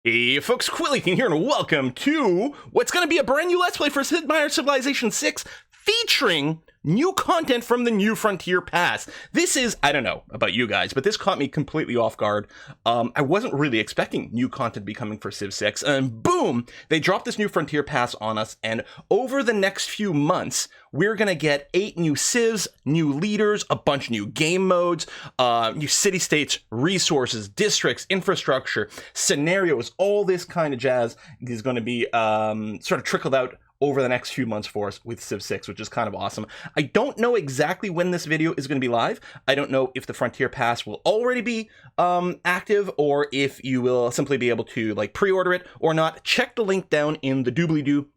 Hey folks, Quillykin here, and welcome to what's going to be a brand new Let's Play for Sid Meier's Civilization 6, featuring new content from the New Frontier Pass. This is, I don't know about you guys, but this caught me completely off guard. I wasn't really expecting new content to be coming for Civ 6, and boom, they dropped this New Frontier Pass on us, and over the next few months, we're going to get 8 new civs, new leaders, a bunch of new game modes, new city-states, resources, districts, infrastructure, scenarios, all this kind of jazz is going to be sort of trickled out over the next few months for us with Civ 6, which is kind of awesome. I don't know exactly when this video is going to be live. I don't know if the Frontier Pass will already be active, or if you will simply be able to like pre-order it or not. Check the link down in the doobly-doo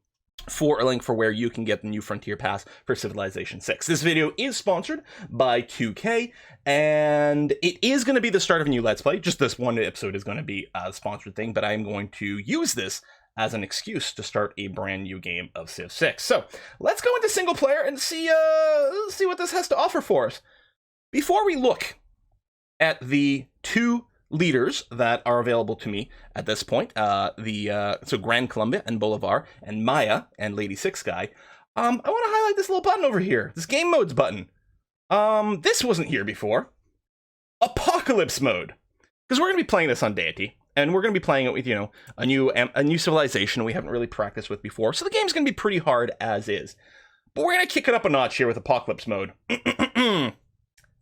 for a link for where you can get the New Frontier Pass for Civilization 6. This video is sponsored by 2K, and it is going to be the start of a new Let's Play. Just this one episode is going to be a sponsored thing, but I'm going to use this as an excuse to start a brand new game of Civ 6. So let's go into single player and see what this has to offer for us. Before we look at the two leaders that are available to me at this point, so Gran Colombia and Bolivar, and Maya and Lady Six Guy, I want to highlight this little button over here, this game modes button. This wasn't here before. Apocalypse mode, because we're going to be playing this on Deity. And we're going to be playing it with, a new civilization we haven't really practiced with before. So the game's going to be pretty hard as is. But we're going to kick it up a notch here with Apocalypse mode.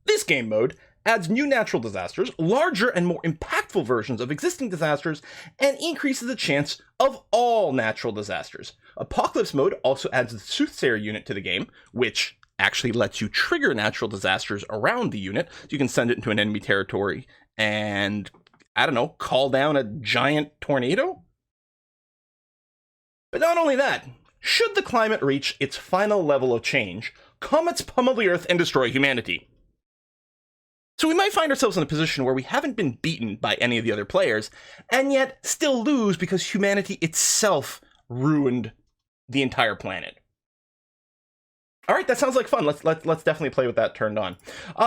This game mode adds new natural disasters, larger and more impactful versions of existing disasters, and increases the chance of all natural disasters. Apocalypse mode also adds the Soothsayer unit to the game, which actually lets you trigger natural disasters around the unit. So you can send it into an enemy territory and, I don't know, call down a giant tornado? But not only that, should the climate reach its final level of change, comets pummel the Earth and destroy humanity. So we might find ourselves in a position where we haven't been beaten by any of the other players, and yet still lose because humanity itself ruined the entire planet. All right, that sounds like fun. Let's definitely play with that turned on.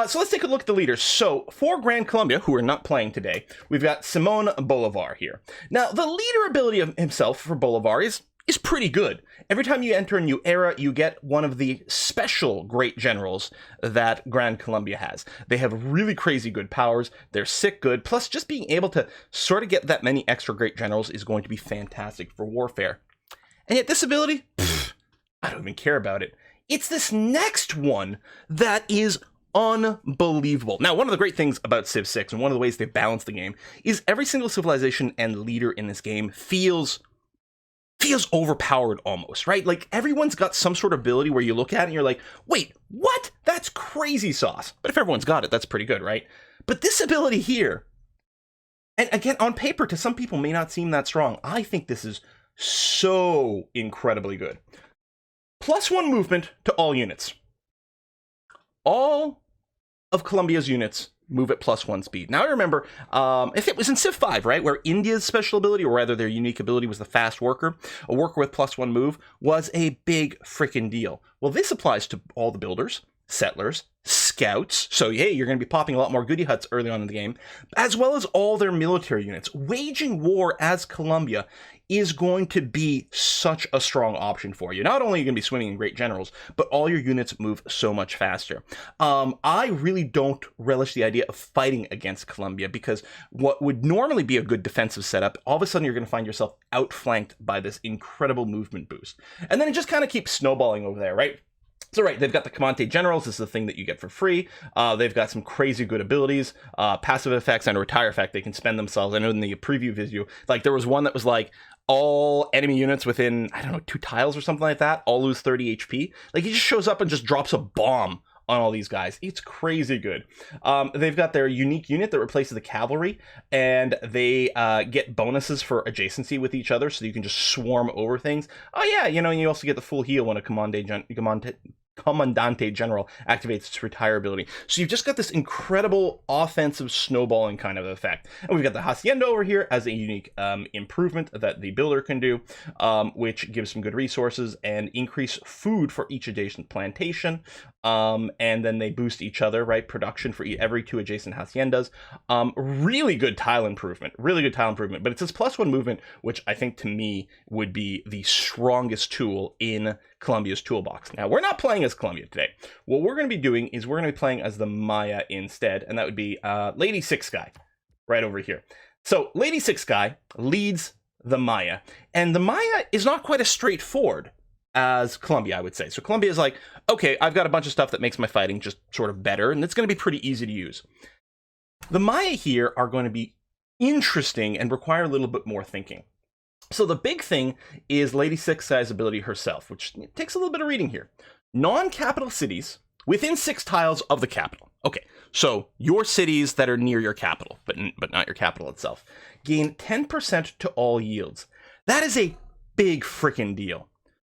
So let's take a look at the leaders. So for Gran Colombia, who are not playing today, we've got Simon Bolivar here. Now, the leader ability of himself for Bolivar is pretty good. Every time you enter a new era, you get one of the special great generals that Gran Colombia has. They have really crazy good powers. They're sick good. Plus, just being able to sort of get that many extra great generals is going to be fantastic for warfare. And yet this ability, I don't even care about it. It's this next one that is unbelievable. Now, one of the great things about Civ 6, and one of the ways they balance the game, is every single civilization and leader in this game feels overpowered almost, right? Like, everyone's got some sort of ability where you look at it and you're like, wait, what? That's crazy sauce. But if everyone's got it, that's pretty good, right? But this ability here, and again, on paper, to some people may not seem that strong. I think this is so incredibly good. +1 movement to all units. All of Colombia's units move at +1 speed. Now I remember, if it was in Civ 5, right, where India's special ability, or rather their unique ability, was the fast worker, a worker with +1 move, was a big frickin' deal. Well, this applies to all the builders, settlers, scouts, so hey, you're going to be popping a lot more goody huts early on in the game, as well as all their military units. Waging war as Colombia is going to be such a strong option for you. Not only are you going to be swimming in great generals, but all your units move so much faster. I really don't relish the idea of fighting against Colombia, because what would normally be a good defensive setup, all of a sudden you're going to find yourself outflanked by this incredible movement boost. And then it just kind of keeps snowballing over there, right? So right, they've got the Comandante Generals. This is the thing that you get for free. They've got some crazy good abilities, passive effects, and a retire effect. They can spend themselves. I know in the preview video, like, there was one that was like, all enemy units within, I don't know, 2 tiles or something like that, all lose 30 HP. Like, he just shows up and just drops a bomb on all these guys. It's crazy good. They've got their unique unit that replaces the cavalry, and they get bonuses for adjacency with each other, so you can just swarm over things. Oh yeah, you also get the full heal when a Comandante General activates its retire ability. So you've just got this incredible offensive snowballing kind of effect. And we've got the Hacienda over here as a unique improvement that the builder can do, which gives some good resources and increase food for each adjacent plantation. And then they boost each other, right? Production for every 2 adjacent haciendas. Really good tile improvement, but it's this +1 movement, which I think to me would be the strongest tool in Colombia's toolbox. Now, we're not playing as Colombia today. What we're going to be doing is we're going to be playing as the Maya instead, and that would be Lady Six Guy right over here. So Lady Six Guy leads the Maya, and the Maya is not quite as straightforward as Colombia, I would say. So Colombia is like, okay, I've got a bunch of stuff that makes my fighting just sort of better, and it's going to be pretty easy to use. The Maya here are going to be interesting and require a little bit more thinking. So the big thing is Lady Six Guy's ability herself, which takes a little bit of reading here. Non-capital cities within 6 tiles of the capital. Okay, so your cities that are near your capital, but not your capital itself, gain 10% to all yields. That is a big freaking deal.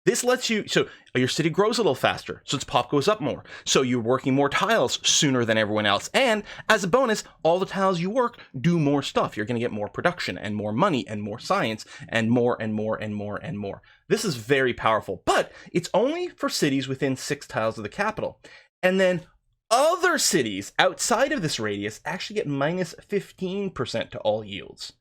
This lets you, so your city grows a little faster, so its pop goes up more. So you're working more tiles sooner than everyone else. And as a bonus, all the tiles you work do more stuff. You're going to get more production and more money and more science and more and more and more and more. This is very powerful, but it's only for cities within 6 tiles of the capital. And then other cities outside of this radius actually get minus 15% to all yields.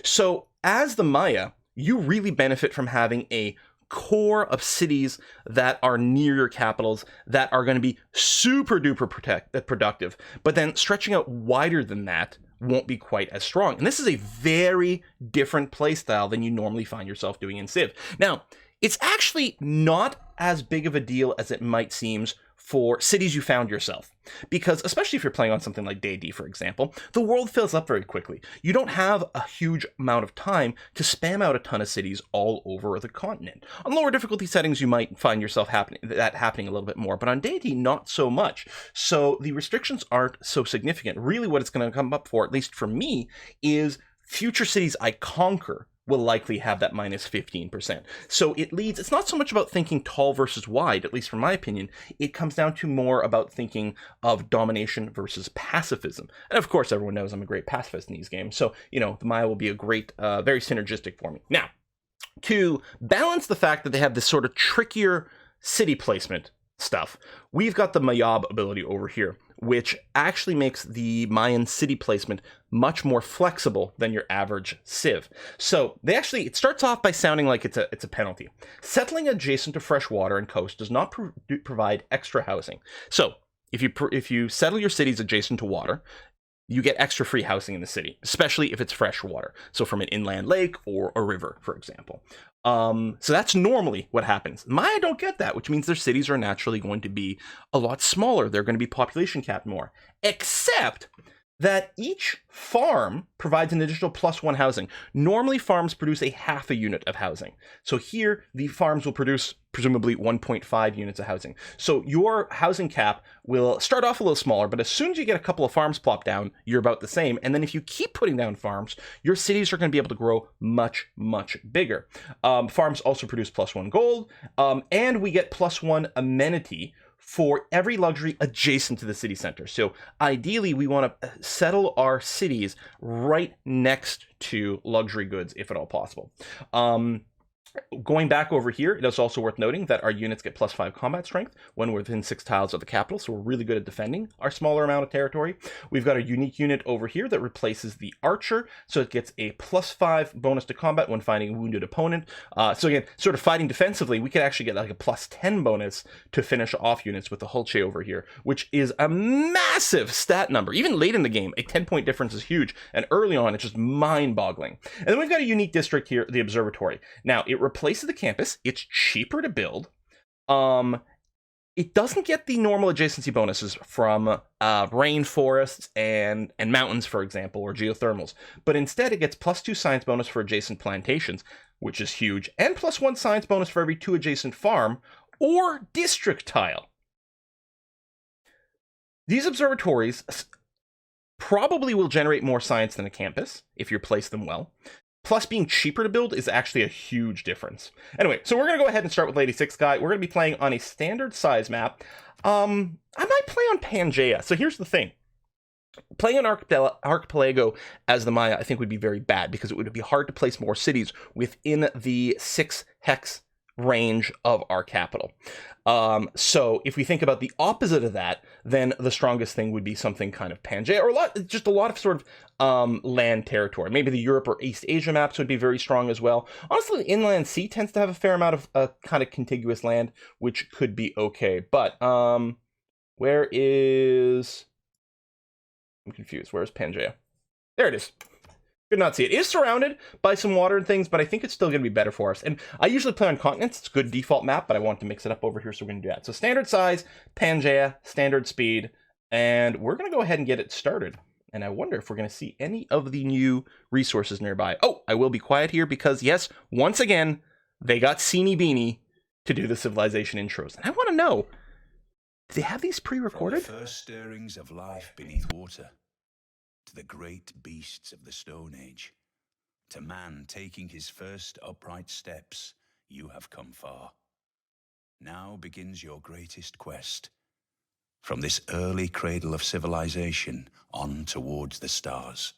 So as the Maya, you really benefit from having a core of cities that are near your capitals that are going to be super duper productive, but then stretching out wider than that won't be quite as strong. And this is a very different playstyle than you normally find yourself doing in Civ. Now, it's actually not as big of a deal as it might seem for cities you found yourself. Because especially if you're playing on something like D&D, for example, the world fills up very quickly. You don't have a huge amount of time to spam out a ton of cities all over the continent. On lower difficulty settings, you might find yourself happening a little bit more, but on D&D, not so much. So the restrictions aren't so significant. Really what it's going to come up for, at least for me, is future cities I conquer will likely have that minus 15%. So it's not so much about thinking tall versus wide, at least from my opinion. It comes down to more about thinking of domination versus pacifism. And of course, everyone knows I'm a great pacifist in these games. So, the Maya will be a great, very synergistic for me. Now, to balance the fact that they have this sort of trickier city placement stuff, we've got the Mayab ability over here, which actually makes the Mayan city placement much more flexible than your average Civ. So it starts off by sounding like it's a penalty. Settling adjacent to fresh water and coast does not provide extra housing. So if you settle your cities adjacent to water, you get extra free housing in the city, especially if it's fresh water. So from an inland lake or a river, for example. So that's normally what happens. Maya don't get that, which means their cities are naturally going to be a lot smaller. They're going to be population capped more, except that each farm provides an additional +1 housing. Normally farms produce a half a unit of housing. So here the farms will produce presumably 1.5 units of housing. So your housing cap will start off a little smaller, but as soon as you get a couple of farms plopped down, you're about the same. And then if you keep putting down farms, your cities are going to be able to grow much, much bigger. Farms also produce +1 gold, and we get +1 amenity for every luxury adjacent to the city center. So ideally, we want to settle our cities right next to luxury goods, if at all possible. Going back over here, it is also worth noting that our units get +5 combat strength when we're within 6 tiles of the capital, so we're really good at defending our smaller amount of territory. We've got a unique unit over here that replaces the archer, so it gets a +5 bonus to combat when fighting a wounded opponent. So again, sort of fighting defensively, we could actually get like a +10 bonus to finish off units with the Hulche over here, which is a massive stat number. Even late in the game, a 10-point difference is huge, and early on, it's just mind-boggling. And then we've got a unique district here, the Observatory. Now, it replaces the campus. It's cheaper to build. It doesn't get the normal adjacency bonuses from rainforests and mountains, for example, or geothermals, but instead it gets +2 science bonus for adjacent plantations, which is huge, and +1 science bonus for every 2 adjacent farm or district tile. These observatories probably will generate more science than a campus if you place them well. plus being cheaper to build is actually a huge difference. Anyway, so we're going to go ahead and start with Lady 6 Guy. We're going to be playing on a standard size map. I might play on Pangaea. So here's the thing. Playing an archipelago as the Maya, I think, would be very bad because it would be hard to place more cities within the 6 hex range of our capital. So if we think about the opposite of that, then the strongest thing would be something kind of Pangaea, or a lot of sort of land territory. Maybe the Europe or East Asia maps would be very strong as well. Honestly, the Inland Sea tends to have a fair amount of kind of contiguous land, which could be okay. But where is... I'm confused. Where's Pangaea? There it is. Could not see it. It is surrounded by some water and things, but I think it's still going to be better for us. And I usually play on continents. It's a good default map, but I want to mix it up over here, so we're going to do that. So standard size, Pangaea, standard speed, and we're going to go ahead and get it started. And I wonder if we're going to see any of the new resources nearby. Oh, I will be quiet here because, yes, once again, they got Seenie Beanie to do the civilization intros. And I want to know, do they have these pre-recorded? From the first stirrings of life beneath water, to the great beasts of the Stone Age, to man taking his first upright steps, you have come far. Now begins your greatest quest. From this early cradle of civilization on towards the stars.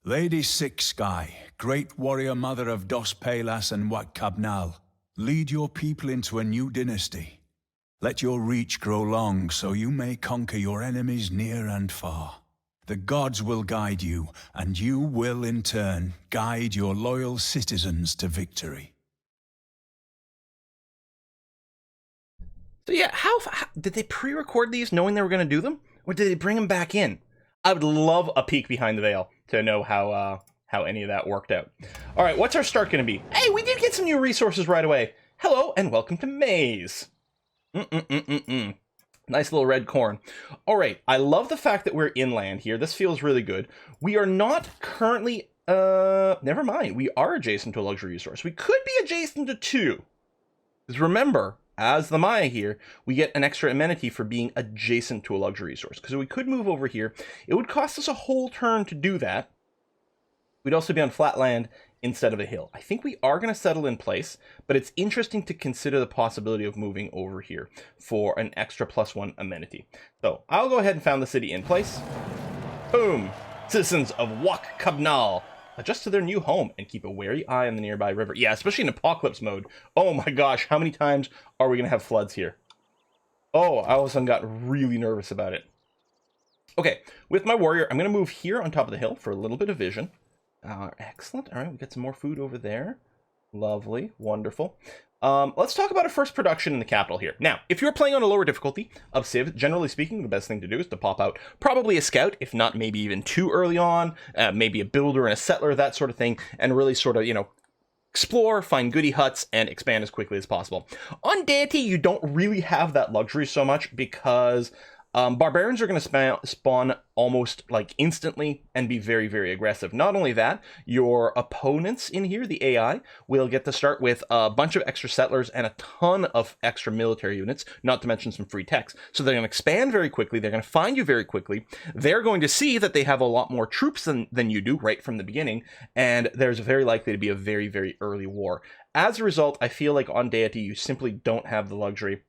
Lady 6 Sky, great warrior mother of Dos Pelas and Wat Cabnal, lead your people into a new dynasty. Let your reach grow long so you may conquer your enemies near and far. The gods will guide you, and you will in turn guide your loyal citizens to victory. So yeah, how did they pre-record these knowing they were going to do them? Or did they bring them back in? I would love a peek behind the veil to know how any of that worked out. All right, what's our start going to be? Hey, we did get some new resources right away. Hello, and welcome to Maize. Nice little red corn. All right, I love the fact that we're inland here. This feels really good. We are not currently, never mind. We are adjacent to a luxury resource. We could be adjacent to 2. Because remember, as the Maya here, we get an extra amenity for being adjacent to a luxury resource. Because we could move over here. It would cost us a whole turn to do that. We'd also be on flat land instead of a hill. I think we are going to settle in place, but it's interesting to consider the possibility of moving over here for an extra +1 amenity. So I'll go ahead and found the city in place. Boom! Citizens of Wat Cabnal, adjust to their new home and keep a wary eye on the nearby river. Yeah, especially in apocalypse mode. Oh my gosh, how many times are we going to have floods here? Oh, I all of a sudden got really nervous about it. Okay, with my warrior, I'm going to move here on top of the hill for a little bit of vision. Excellent. All right, we got some more food over there. Lovely. Wonderful. Let's talk about our first production in the capital here. Now, if you're playing on a lower difficulty of Civ, generally speaking, the best thing to do is to pop out probably a scout, if not maybe even 2 early on, maybe a builder and a settler, that sort of thing, and really sort of, explore, find goody huts, and expand as quickly as possible. On Deity, you don't really have that luxury so much because barbarians are going to spawn almost like instantly and be very, very aggressive. Not only that, your opponents in here, the AI, will get to start with a bunch of extra settlers and a ton of extra military units, not to mention some free techs. So they're going to expand very quickly. They're going to find you very quickly. They're going to see that they have a lot more troops than you do right from the beginning. And there's very likely to be a very, very early war. As a result, I feel like on Deity, you simply don't have the luxury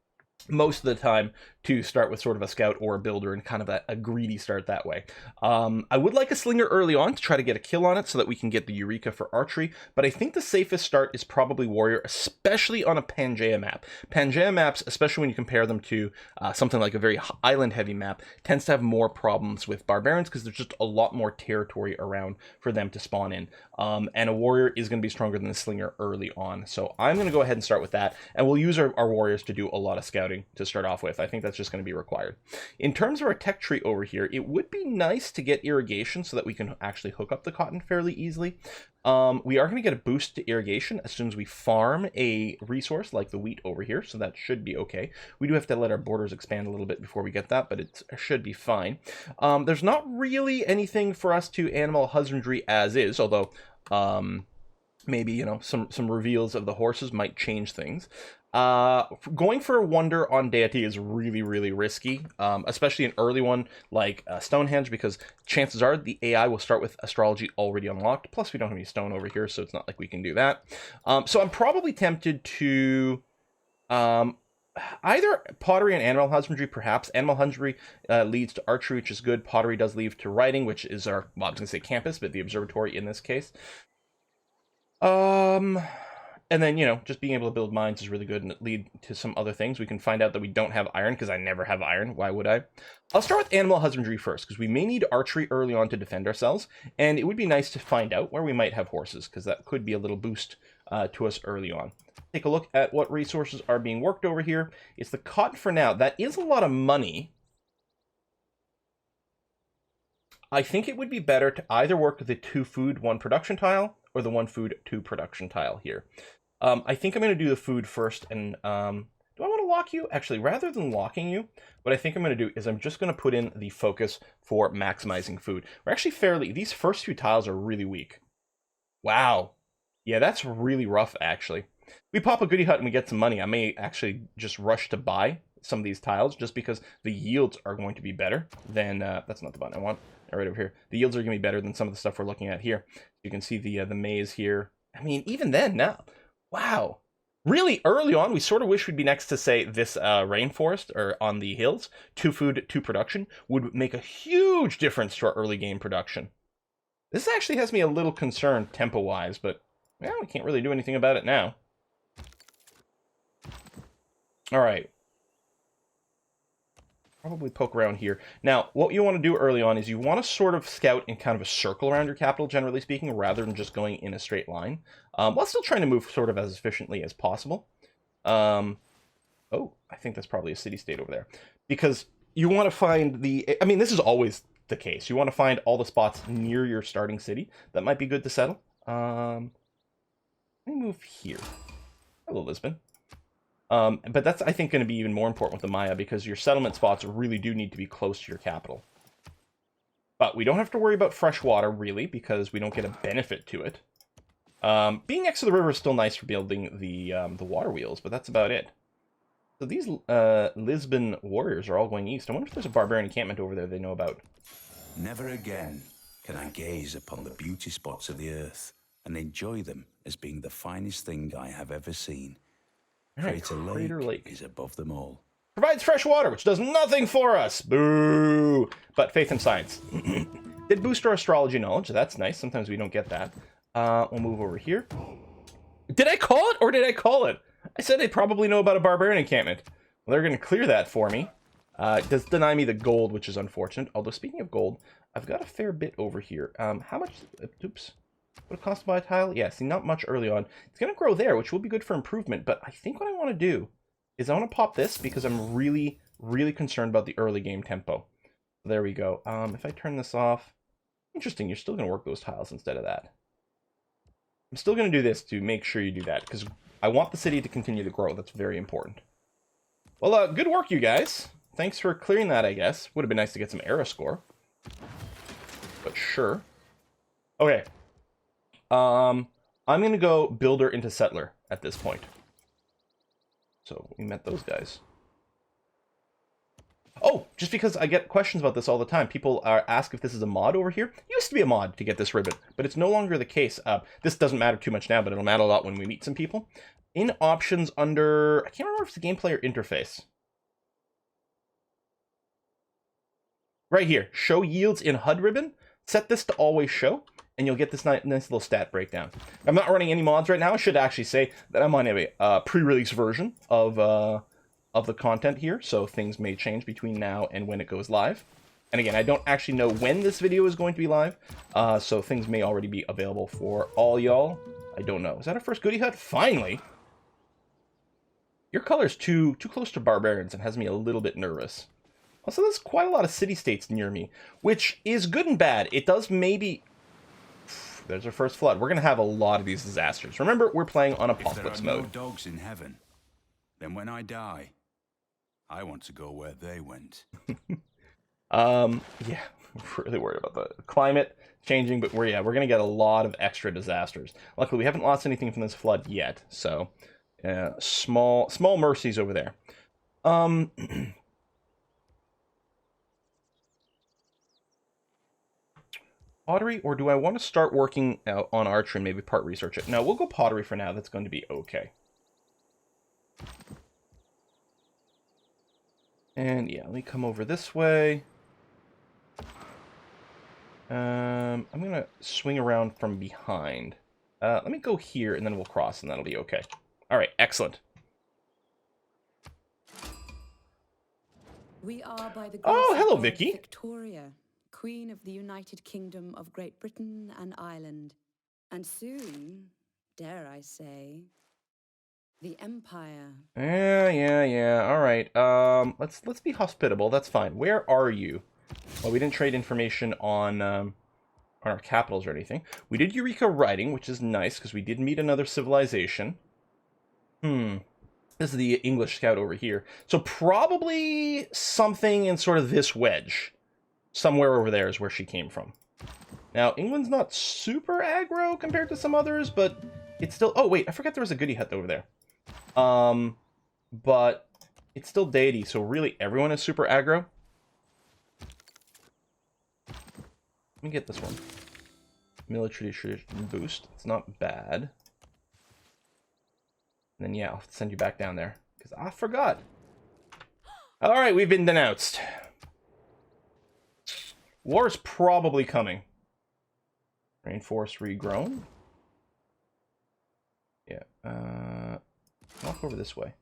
most of the time to start with sort of a scout or a builder and kind of a greedy start that way. I would like a slinger early on to try to get a kill on it so that we can get the Eureka for archery, but I think the safest start is probably warrior, especially on a Pangaea map. Pangaea maps, especially when you compare them to something like a very island heavy map, tends to have more problems with barbarians because there's just a lot more territory around for them to spawn in. And a warrior is going to be stronger than a slinger early on. So I'm going to go ahead and start with that, and we'll use our warriors to do a lot of scouting to start off with. I think that's just going to be required. In terms of our tech tree over here, it would be nice to get irrigation so that we can actually hook up the cotton fairly easily. We are going to get a boost to irrigation as soon as we farm a resource like the wheat over here, so that should be okay. We do have to let our borders expand a little bit before we get that, but it should be fine. There's not really anything for us to animal husbandry as is, although maybe, you know, some reveals of the horses might change things. Going for a wonder on deity is really, really risky, especially an early one like Stonehenge, because chances are the AI will start with astrology already unlocked. Plus, we don't have any stone over here, so it's not like we can do that. So I'm probably tempted to either pottery and animal husbandry, perhaps. Animal husbandry leads to archery, which is good. Pottery does lead to writing, which is our, well, I was going to say campus, but the observatory in this case. And then, you know, just being able to build mines is really good and lead to some other things. We can find out that we don't have iron, because I never have iron. Why would I? I'll start with animal husbandry first, because we may need archery early on to defend ourselves, and it would be nice to find out where we might have horses, because that could be a little boost to us early on. Take a look at what resources are being worked over here. It's the cotton for now. That is a lot of money. I think it would be better to either work the 2 food, 1 production tile, or the 1 food, 2 production tile here. I think I'm going to do the food first, and do I want to lock you? Actually, rather than locking you, what I think I'm going to do is I'm just going to put in the focus for maximizing food. We're actually fairly, these first few tiles are really weak. Wow. Yeah, that's really rough, actually. We pop a goody hut and we get some money. I may actually just rush to buy some of these tiles, just because the yields are going to be better than, that's not the button I want. Right over here. The yields are going to be better than some of the stuff we're looking at here. You can see the maze here. I mean, even then, now, wow. Really early on, we sort of wish we'd be next to, say, this rainforest or on the hills. 2 food, 2 production would make a huge difference to our early game production. This actually has me a little concerned tempo-wise, but, well, we can't really do anything about it now. All right. Probably poke around here. Now, what you want to do early on is you want to sort of scout in kind of a circle around your capital, generally speaking, rather than just going in a straight line, while still trying to move sort of as efficiently as possible. Oh, I think that's probably a city-state over there. Because you want to find the... I mean, this is always the case. You want to find all the spots near your starting city. That might be good to settle. Let me move here. Hello, Lisbon. But that's, I think, going to be even more important with the Maya, because your settlement spots really do need to be close to your capital. But we don't have to worry about fresh water, really, because we don't get a benefit to it. Being next to the river is still nice for building the water wheels, but that's about it. So these Lisbon warriors are all going east. I wonder if there's a barbarian encampment over there they know about. Never again can I gaze upon the beauty spots of the earth and enjoy them as being the finest thing I have ever seen. Crater Lake is above them all. Provides fresh water, which does nothing for us. Boo! But faith and science. Did boost our astrology knowledge. That's nice. Sometimes we don't get that. We'll move over here. Did I call it, or did I call it? I said they probably know about a barbarian encampment. Well, they're going to clear that for me. It does deny me the gold, which is unfortunate. Although, speaking of gold, I've got a fair bit over here. How much... Oops. What it costs to buy a tile? Yeah, see, not much early on. It's going to grow there, which will be good for improvement, but I think what I want to do is I want to pop this, because I'm really, really concerned about the early game tempo. There we go. If I turn this off... Interesting, you're still going to work those tiles instead of that. I'm still going to do this to make sure you do that, because I want the city to continue to grow. That's very important. Well, good work, you guys. Thanks for clearing that, I guess. Would have been nice to get some era score. But sure. Okay. I'm going to go builder into settler at this point. So we met those guys. Oh, just because I get questions about this all the time. People ask if this is a mod over here. It used to be a mod to get this ribbon, but it's no longer the case. This doesn't matter too much now, but it'll matter a lot when we meet some people. In options under... I can't remember if it's the gameplay or interface. Right here. Show yields in HUD ribbon. Set this to always show, and you'll get this nice little stat breakdown. I'm not running any mods right now. I should actually say that I'm on a pre-release version of the content here, so things may change between now and when it goes live. And again, I don't actually know when this video is going to be live, so things may already be available for all y'all. I don't know. Is that our first goodie hut? Finally! Your color's too close to barbarians and has me a little bit nervous. Also, there's quite a lot of city-states near me, which is good and bad. It does maybe... There's our first flood. We're going to have a lot of these disasters. Remember, we're playing on apocalypse if there are mode. No dogs in heaven, then when I die, I want to go where they went. Yeah. We're really worried about the climate changing, but we're gonna get a lot of extra disasters. Luckily, we haven't lost anything from this flood yet, so small mercies over there. Pottery, or do I want to start working out on archery and maybe part research it? No, we'll go pottery for now. That's going to be okay. And yeah, let me come over this way. I'm going to swing around from behind. Let me go here, and then we'll cross, and that'll be okay. All right, excellent. We are by the Oh, hello, of Vicky. Victoria, Queen of the United Kingdom of Great Britain and Ireland, and soon, dare I say, the Empire. Yeah. All right. Let's be hospitable. That's fine. Where are you? Well, we didn't trade information on our capitals or anything. We did Eureka writing, which is nice because we did meet another civilization. This is the English scout over here. So probably something in sort of this wedge. Somewhere over there is where she came from. Now, England's not super aggro compared to some others, but it's still... Oh, wait, I forgot there was a goody hut over there. But it's still deity, so really everyone is super aggro. Let me get this one. Military tradition boost. It's not bad. And then, yeah, I'll send you back down there. Because I forgot. Alright, we've been denounced. War is probably coming. Rainforest regrown. Yeah, walk over this way.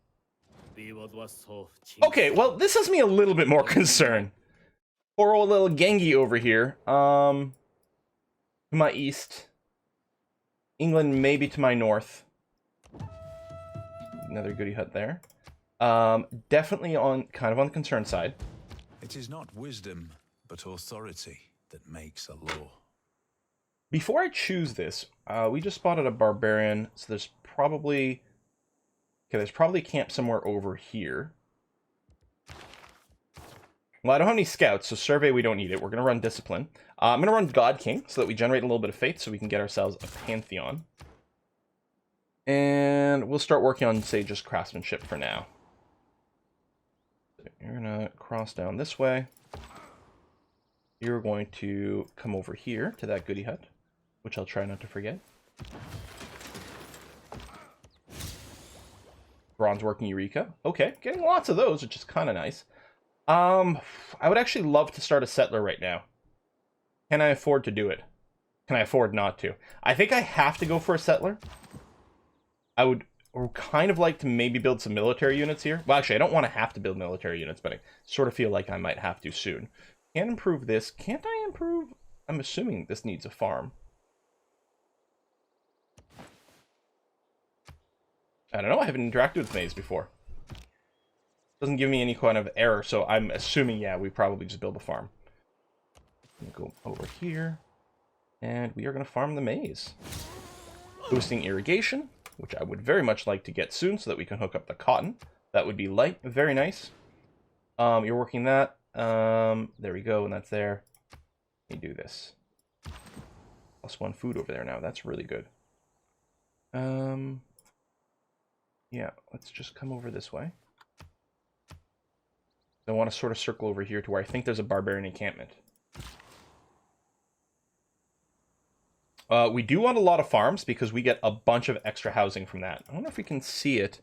Okay, well, this has me a little bit more concerned. Poor old little Genghis over here. To my east. England maybe to my north. Another goody hut there. Definitely kind of on the concern side. It is not wisdom, but authority that makes a law. Before I choose this, we just spotted a barbarian, so there's probably... Okay, there's probably a camp somewhere over here. Well, I don't have any scouts, so survey we don't need it. We're going to run discipline. I'm going to run God King, so that we generate a little bit of faith, so we can get ourselves a pantheon. And we'll start working on, say, just craftsmanship for now. You're going to cross down this way. You're going to come over here to that goody hut, which I'll try not to forget. Bronze working Eureka. Okay, getting lots of those, which is kind of nice. I would actually love to start a settler right now. Can I afford to do it? Can I afford not to? I think I have to go for a settler. I would kind of like to maybe build some military units here. Well, actually, I don't want to have to build military units, but I sort of feel like I might have to soon. Can't improve this. Can't I improve? I'm assuming this needs a farm. I don't know. I haven't interacted with maize before. Doesn't give me any kind of error, so I'm assuming, yeah, we probably just build a farm. Go over here, and we are going to farm the maize. Boosting irrigation, which I would very much like to get soon so that we can hook up the cotton. That would be light. Very nice. You're working that. There we go, and that's there. Let me do this. +1 food over there now. That's really good. Yeah, let's just come over this way. I want to sort of circle over here to where I think there's a barbarian encampment. We do want a lot of farms because we get a bunch of extra housing from that. I don't know if we can see it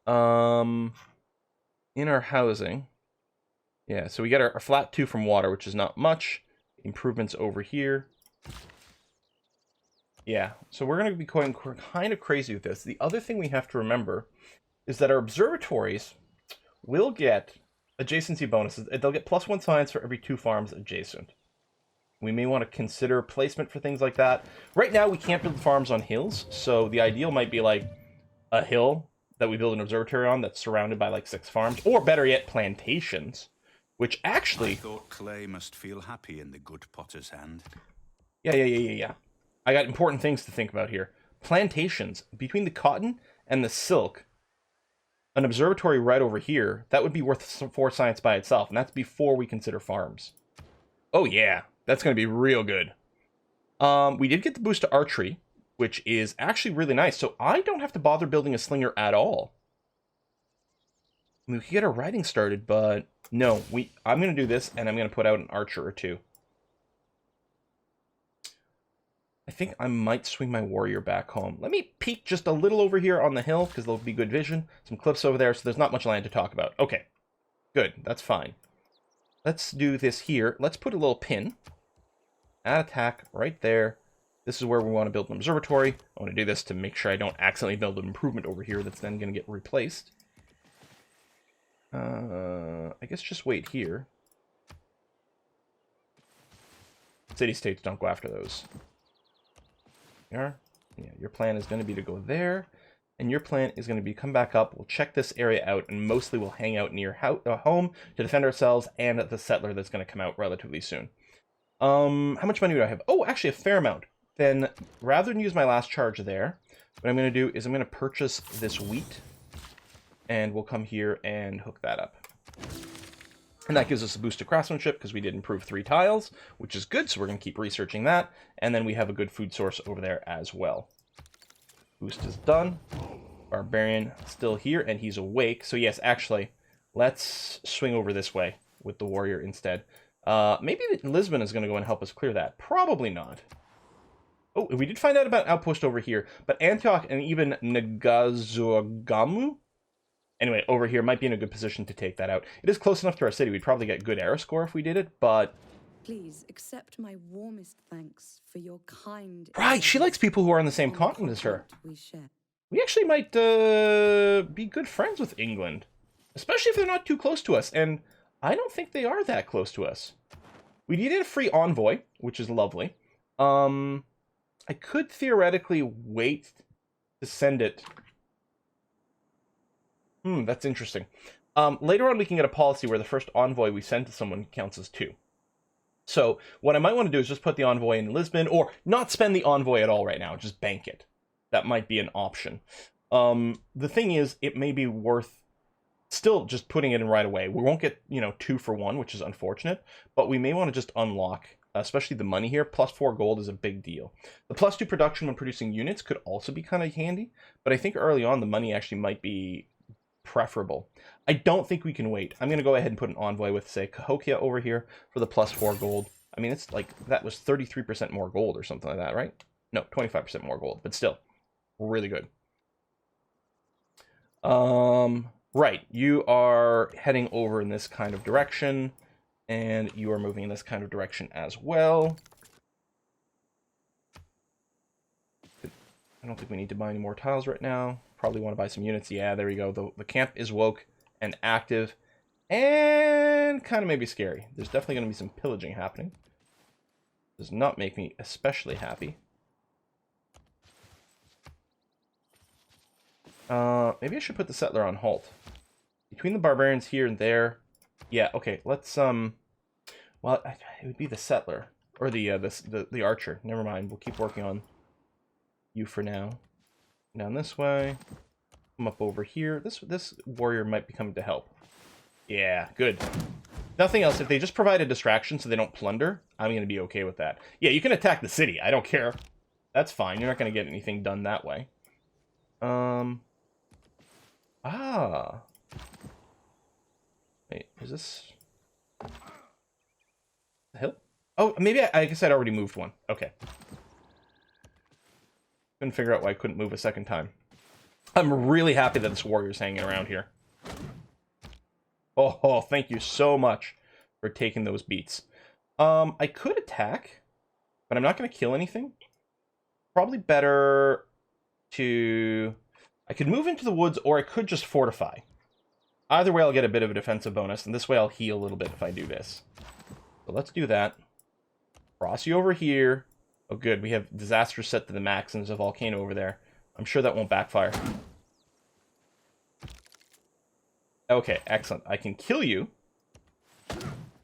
in our housing. Yeah, so we get our flat 2 from water, which is not much. Improvements over here. Yeah, so we're going to be going kind of crazy with this. The other thing we have to remember is that our observatories will get adjacency bonuses. They'll get +1 science for every 2 farms adjacent. We may want to consider placement for things like that. Right now, we can't build farms on hills, so the ideal might be like a hill that we build an observatory on that's surrounded by like 6 farms, or better yet, plantations, which actually... I thought clay must feel happy in the good potter's hand. Yeah. I got important things to think about here. Plantations, between the cotton and the silk, an observatory right over here, that would be worth 4 science by itself, and that's before we consider farms. Oh yeah, That's going to be real good. We did get the boost to archery, which is actually really nice. So I don't have to bother building a slinger at all. I mean, we could get our riding started, but no. I'm going to do this, and I'm going to put out an archer or two. I think I might swing my warrior back home. Let me peek just a little over here on the hill, because there'll be good vision. Some cliffs over there, so there's not much land to talk about. Okay, good. That's fine. Let's do this here. Let's put a little pin. Add attack right there. This is where we want to build an observatory. I want to do this to make sure I don't accidentally build an improvement over here that's then going to get replaced. I guess just wait here. City-states don't go after those. Yeah, your plan is going to be to go there, and your plan is going to be come back up. We'll check this area out, and mostly we'll hang out near home to defend ourselves and the settler that's going to come out relatively soon. How much money do I have? Oh, actually a fair amount. Then, rather than use my last charge there, what I'm going to do is I'm going to purchase this wheat, and we'll come here and hook that up. And that gives us a boost to craftsmanship because we did improve 3 tiles, which is good, so we're going to keep researching that. And then we have a good food source over there as well. Boost is done. Barbarian still here, and he's awake. So yes, actually, let's swing over this way with the warrior instead. Maybe Lisbon is going to go and help us clear that. Probably not. Oh, we did find out about an outpost over here, but Antioch and even Nagazogamu, anyway, over here might be in a good position to take that out. It is close enough to our city. We'd probably get good arrow score if we did it, but... Please accept my warmest thanks for your kind... Right, she likes people who are on the same continent as her. We share. We actually might be good friends with England, especially if they're not too close to us, and I don't think they are that close to us. We needed a free envoy, which is lovely. I could theoretically wait to send it. That's interesting. Later on, we can get a policy where the first envoy we send to someone counts as 2. So what I might want to do is just put the envoy in Lisbon, or not spend the envoy at all right now, just bank it. That might be an option. The thing is, it may be worth still just putting it in right away. We won't get, 2 for 1, which is unfortunate, but we may want to just unlock, especially the money here. +4 gold is a big deal. The +2 production when producing units could also be kind of handy, but I think early on the money actually might be preferable. I don't think we can wait. I'm going to go ahead and put an envoy with, say, Cahokia over here for the +4 gold. I mean, it's like, that was 33% more gold or something like that, right? No, 25% more gold, but still, really good. Right, you are heading over in this kind of direction, and you are moving in this kind of direction as well. I don't think we need to buy any more tiles right now. Probably want to buy some units. Yeah, there we go. The camp is woke and active, and kind of maybe scary. There's definitely going to be some pillaging happening. Does not make me especially happy. Maybe I should put the settler on halt. Between the barbarians here and there. Yeah, okay, let's, well, it would be the settler. Or the archer. Never mind, we'll keep working on you for now. Down this way. Come up over here. This warrior might be coming to help. Yeah, good. Nothing else. If they just provide a distraction so they don't plunder, I'm going to be okay with that. Yeah, you can attack the city. I don't care. That's fine. You're not going to get anything done that way. Wait, is this the hill? Oh, maybe I guess I'd already moved one. Okay. Couldn't figure out why I couldn't move a second time. I'm really happy that this warrior's hanging around here. Oh, thank you so much for taking those beats. I could attack, but I'm not going to kill anything. Probably better to... I could move into the woods, or I could just fortify. Either way, I'll get a bit of a defensive bonus, and this way I'll heal a little bit if I do this. So let's do that. Cross you over here. Oh, good. We have disaster set to the max, and there's a volcano over there. I'm sure that won't backfire. Okay, excellent. I can kill you.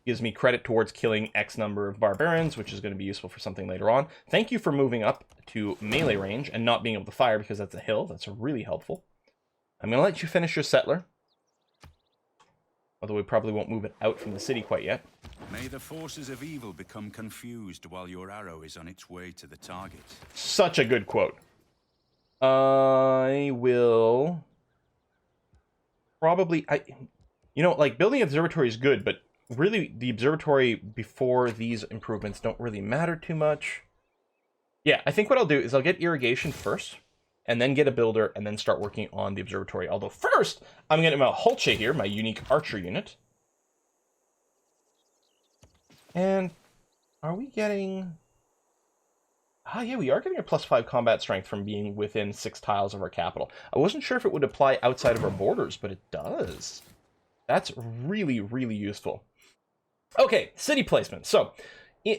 Gives me credit towards killing X number of barbarians, which is going to be useful for something later on. Thank you for moving up to melee range and not being able to fire because that's a hill. That's really helpful. I'm going to let you finish your settler. Although we probably won't move it out from the city quite yet. May the forces of evil become confused while your arrow is on its way to the target. Such a good quote. I will probably... You know, like, building an observatory is good, but really, the observatory before these improvements don't really matter too much. Yeah, I think what I'll do is I'll get irrigation first, and then get a builder, and then start working on the observatory. Although first, I'm getting my Holche here, my unique archer unit. And are we getting... Ah, yeah, we are getting a +5 combat strength from being within 6 tiles of our capital. I wasn't sure if it would apply outside of our borders, but it does. That's really, really useful. Okay, city placement. So,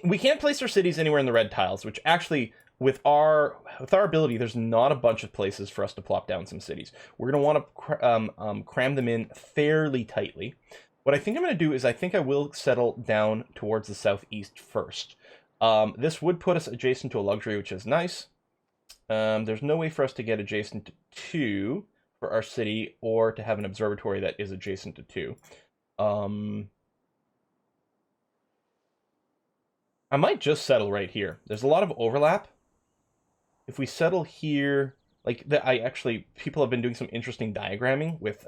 we can't place our cities anywhere in the red tiles, which actually, with our ability, there's not a bunch of places for us to plop down some cities. We're going to want to cram them in fairly tightly. What I think I'm going to do is I think I will settle down towards the southeast first. This would put us adjacent to a luxury, which is nice. There's no way for us to get adjacent to 2 for our city, or to have an observatory that is adjacent to 2. I might just settle right here. There's a lot of overlap. If we settle here, like people have been doing some interesting diagramming with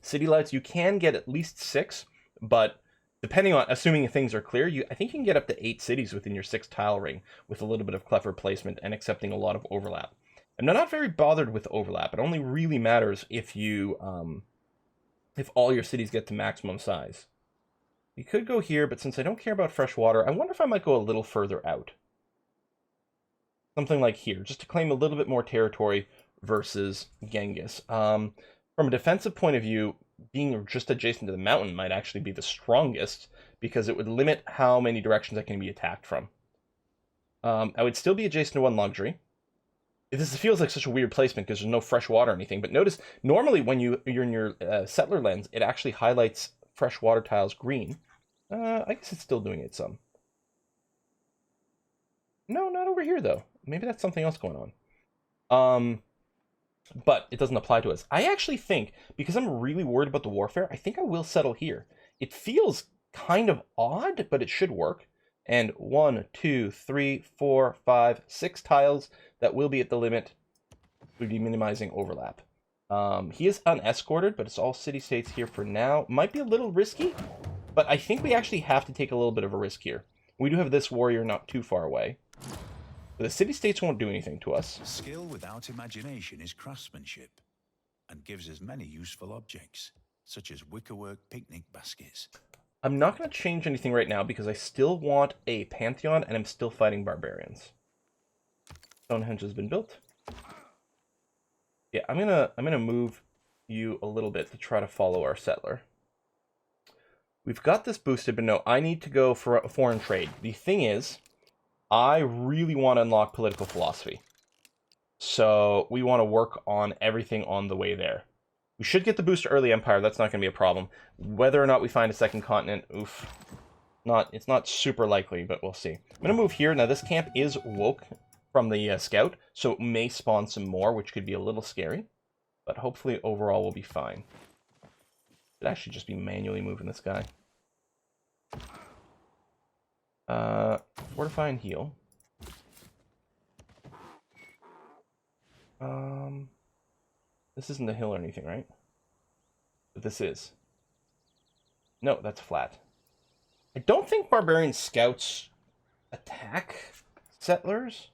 city lights. You can get at least 6, but depending on, assuming things are clear, I think you can get up to 8 cities within your 6 tile ring with a little bit of clever placement and accepting a lot of overlap. I'm not very bothered with overlap. It only really matters if you, if all your cities get to maximum size. You could go here, but since I don't care about fresh water, I wonder if I might go a little further out. Something like here, just to claim a little bit more territory versus Genghis. From a defensive point of view, being just adjacent to the mountain might actually be the strongest, because it would limit how many directions I can be attacked from. I would still be adjacent to 1 luxury. This feels like such a weird placement because there's no fresh water or anything, but notice, normally when you're in your settler lens, it actually highlights fresh water tiles green. I guess it's still doing it some. No, not over here, though. Maybe that's something else going on. But it doesn't apply to us. I actually think, because I'm really worried about the warfare, I think I will settle here. It feels kind of odd, but it should work. And 1, 2, 3, 4, 5, 6 tiles that will be at the limit. We'd be minimizing overlap. He is unescorted, but it's all city-states here for now. Might be a little risky, but I think we actually have to take a little bit of a risk here. We do have this warrior not too far away. But the city-states won't do anything to us. Skill without imagination is craftsmanship, and gives us many useful objects, such as wickerwork picnic baskets. I'm not going to change anything right now because I still want a pantheon and I'm still fighting barbarians. Stonehenge has been built. Yeah, I'm gonna move you a little bit to try to follow our settler. We've got this boosted, but no, I need to go for a foreign trade. The thing is, I really want to unlock political philosophy. So we want to work on everything on the way there. We should get the boost to early empire. That's not going to be a problem. Whether or not we find a second continent, oof. It's not super likely, but we'll see. I'm going to move here. Now, this camp is woke from the scout, so it may spawn some more, which could be a little scary. But hopefully, overall, we'll be fine. Should actually just be manually moving this guy. Fortify and heal. This isn't a hill or anything, right? But this is. No, that's flat. I don't think barbarian scouts attack settlers.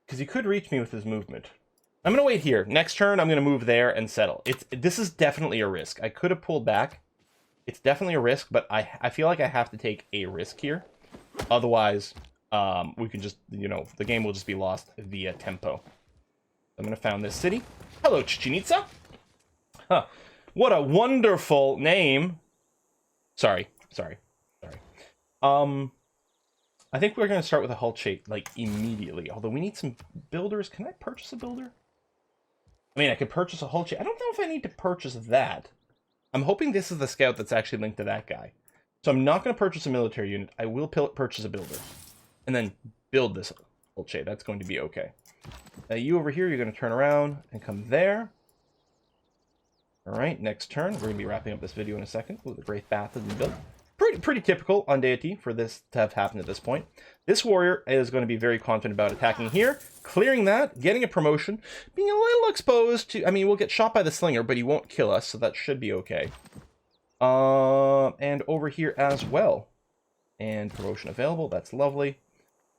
Because he could reach me with his movement. I'm going to wait here. Next turn, I'm going to move there and settle. This is definitely a risk. I could have pulled back. It's definitely a risk, but I feel like I have to take a risk here. Otherwise, we can just, the game will just be lost via tempo. I'm going to found this city. Hello, Chichen Itza. Huh. What a wonderful name. Sorry. I think we're going to start with a hull shape, like, immediately. Although we need some builders. Can I purchase a builder? I mean, I could purchase a hull shape. I don't know if I need to purchase that. I'm hoping this is the scout that's actually linked to that guy. So I'm not going to purchase a military unit. I will purchase a builder. And then build this Dolce. That's going to be okay. You over here, you're going to turn around and come there. All right, next turn. We're going to be wrapping up this video in a second. Ooh, the Great Bath has been built. Pretty typical on deity for this to have happened at this point. This warrior is going to be very confident about attacking here, clearing that, getting a promotion, being a little exposed to... I mean, we'll get shot by the slinger, but he won't kill us, so that should be okay. And over here as well. And promotion available. That's lovely.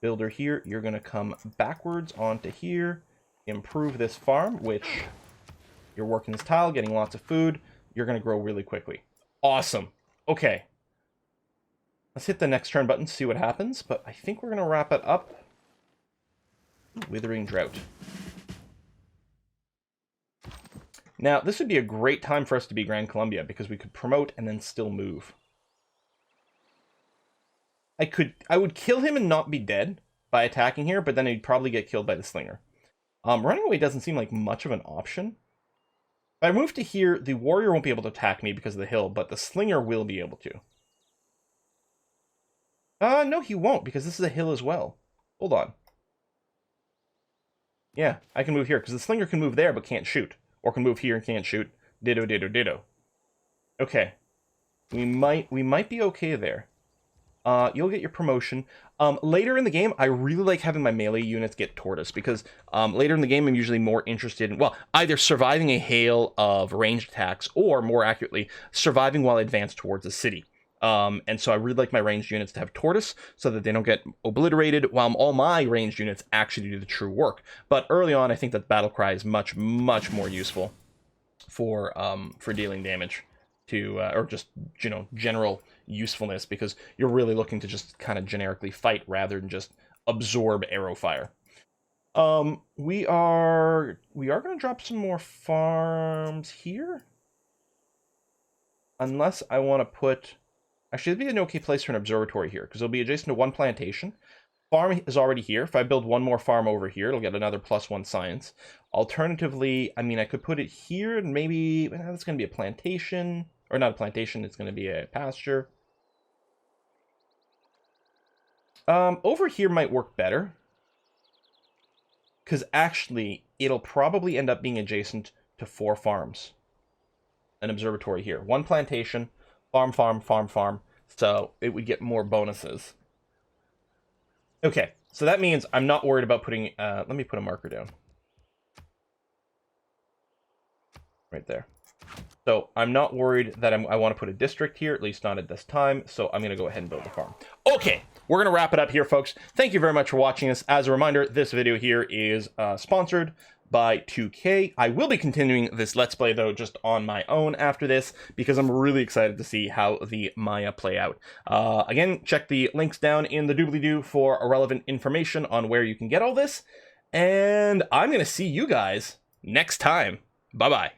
Builder here, you're going to come backwards onto here, improve this farm, which you're working this tile, getting lots of food. You're going to grow really quickly. Awesome. Okay. Let's hit the next turn button to see what happens, but I think we're going to wrap it up. Withering Drought. Now, this would be a great time for us to be Gran Colombia, because we could promote and then still move. I would kill him and not be dead by attacking here, but then he'd probably get killed by the slinger. Running away doesn't seem like much of an option. If I move to here, the warrior won't be able to attack me because of the hill, but the slinger will be able to. No, he won't, because this is a hill as well. Hold on. Yeah, I can move here, because the slinger can move there, but can't shoot. Or can move here and can't shoot. Ditto, ditto, ditto. Okay. We might be okay there. You'll get your promotion. Later in the game, I really like having my melee units get tortoise, because later in the game, I'm usually more interested in, well, either surviving a hail of ranged attacks, or more accurately, surviving while I advance towards a city. And so I really like my ranged units to have tortoise so that they don't get obliterated, while all my ranged units actually do the true work. But early on, I think that battle cry is much more useful for dealing damage to, or just, you know, general usefulness, because you're really looking to just kind of generically fight rather than just absorb arrow fire. We are going to drop some more farms here, unless I want to put... Actually, it'd be an okay place for an observatory here, because it'll be adjacent to one plantation. Farm is already here. If I build one more farm over here, it'll get another +1 science. Alternatively, I mean, I could put it here, and maybe that's going to be a plantation. Or not a plantation, it's going to be a pasture. Over here might work better, because actually, it'll probably end up being adjacent to 4 farms. An observatory here. One plantation... Farm, farm, farm, farm. So it would get more bonuses. Okay, so that means I'm not worried about putting... let me put a marker down. Right there. So I'm not worried that I want to put a district here, at least not at this time. So I'm going to go ahead and build a farm. Okay, we're going to wrap it up here, folks. Thank you very much for watching this. As a reminder, this video here is sponsored by 2K. I will be continuing this Let's Play, though, just on my own after this, because I'm really excited to see how the Maya play out. Again, check the links down in the doobly-doo for relevant information on where you can get all this. And I'm going to see you guys next time. Bye-bye.